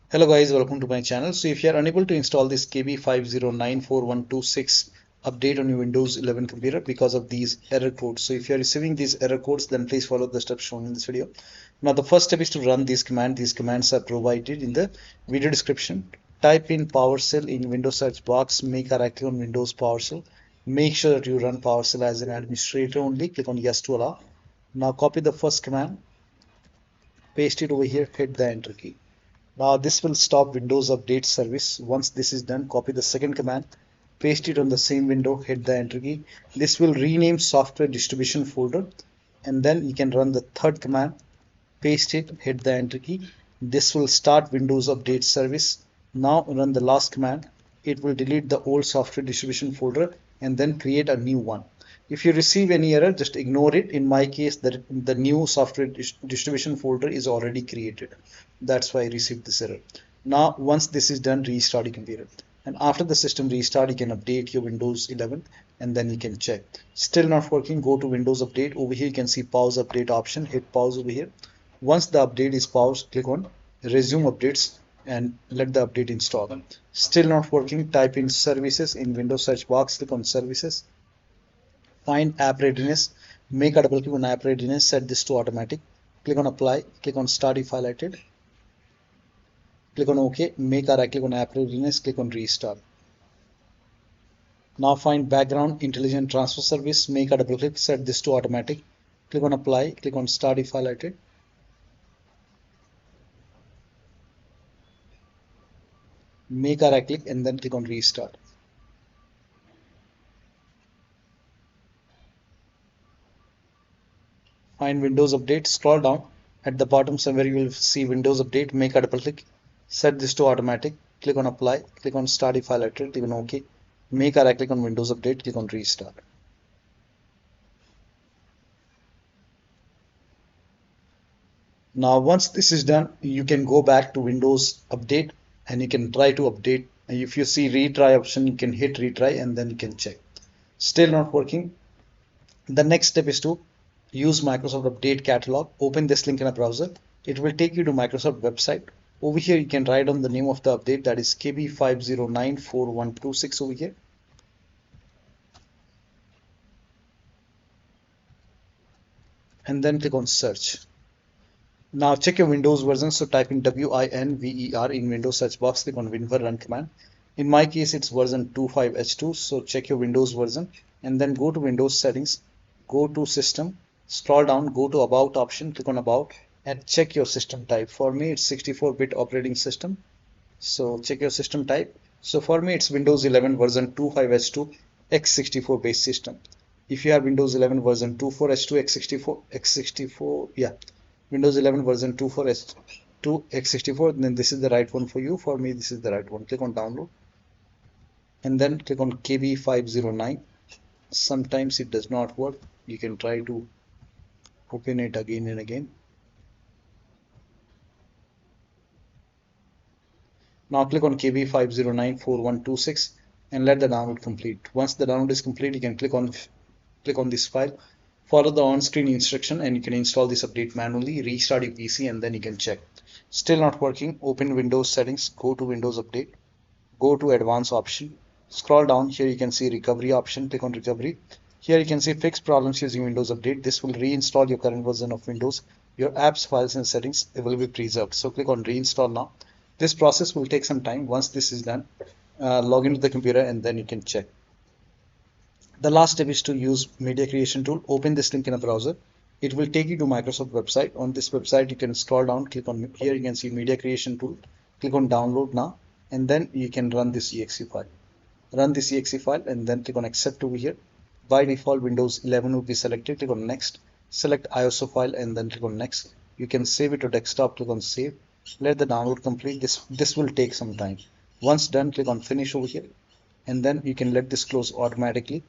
Hello guys, welcome to my channel. So if you are unable to install this KB5094126 update on your Windows 11 computer because of these error codes. So if you are receiving these error codes, then please follow the steps shown in this video. Now the first step is to run this command. These commands are provided in the video description. Type in PowerShell in Windows search box, make a right click on Windows PowerShell. Make sure that you run PowerShell as an administrator only. Click on yes to allow. Now copy the first command, paste it over here, hit the enter key. Now this will stop Windows Update service. Once this is done, copy the second command, paste it on the same window, hit the enter key. This will rename software distribution folder, and then you can run the third command, paste it, hit the enter key. This will start Windows Update service. Now run the last command. It will delete the old software distribution folder and then create a new one. If you receive any error, just ignore it. In my case, the new software distribution folder is already created. That's why I received this error. Now, once this is done, restart your computer. And after the system restart, you can update your Windows 11 and then you can check. Still not working, go to Windows Update. Over here, you can see pause update option. Hit pause over here. Once the update is paused, click on resume updates and let the update install. Still not working, type in services in Windows search box, click on services. Find app readiness, make a double click on app readiness, set this to automatic, click on apply, click on start if highlighted, click on OK, make a right click on app readiness, click on restart. Now find background intelligent transfer service, make a double click, set this to automatic, click on apply, click on start if highlighted, make a right click and then click on restart. Find Windows Update, scroll down at the bottom somewhere you will see Windows Update, make a double click, set this to automatic, click on apply, click on start if highlighted, click on OK, make a right click on Windows Update, click on restart. Now once this is done, you can go back to Windows Update and you can try to update. If you see retry option, you can hit retry and then you can check. Still not working. The next step is to use Microsoft Update Catalog. Open this link in a browser. It will take you to Microsoft website. Over here, you can write down the name of the update, that is KB5094126 over here. And then click on search. Now check your Windows version. So type in WINVER in Windows search box, click on WinVer run command. In my case, it's version 25H2. So check your Windows version and then go to Windows settings, go to system, scroll down, go to about option, click on about and check your system type. For me, it's 64-bit operating system. So check your system type. So for me, it's Windows 11 version 25H2 x64 based system. If you have Windows 11 version 24H2 x64, yeah, Windows 11 version 24H2 x64, then this is the right one for you. For me, this is the right one. Click on download and then click on KB509. Sometimes it does not work. You can try to open it again and again. Now click on KB5094126 and let the download complete. Once the download is complete, you can click on this file, follow the on-screen instruction and you can install this update manually, restart your PC and then you can check. Still not working, open Windows settings, go to Windows Update, go to advanced option, scroll down, here you can see recovery option, click on recovery. Here you can see fix problems using Windows Update. This will reinstall your current version of Windows. Your apps, files and settings will be preserved. So click on reinstall now. This process will take some time. Once this is done, log into the computer and then you can check. The last step is to use media creation tool. Open this link in a browser. It will take you to Microsoft website. On this website, you can scroll down, click on here, you can see media creation tool. Click on download now and then you can run this exe file. Run this exe file and then click on accept over here. By default, Windows 11 will be selected. Click on next, select ISO file and then click on next. You can save it to desktop, click on save. Let the download complete. This will take some time. Once done, click on finish over here and then you can let this close automatically.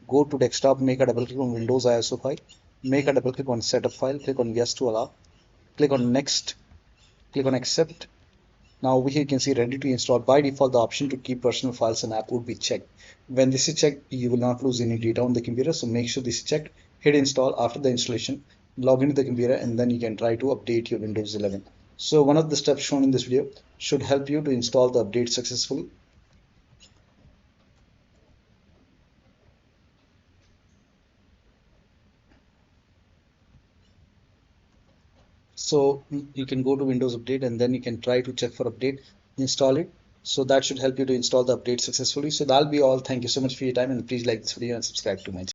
Go to desktop, make a double click on Windows ISO file, make a double click on setup file, click on yes to allow, click on next, click on accept. Now over here you can see ready to install. By default, the option to keep personal files and app would be checked. When this is checked, you will not lose any data on the computer, so make sure this is checked. Hit install. After the installation, log into the computer and then you can try to update your Windows 11. So one of the steps shown in this video should help you to install the update successfully. So you can go to Windows Update and then you can try to check for update, install it. So that should help you to install the update successfully. So that'll be all. Thank you so much for your time, and please like this video and subscribe to my channel.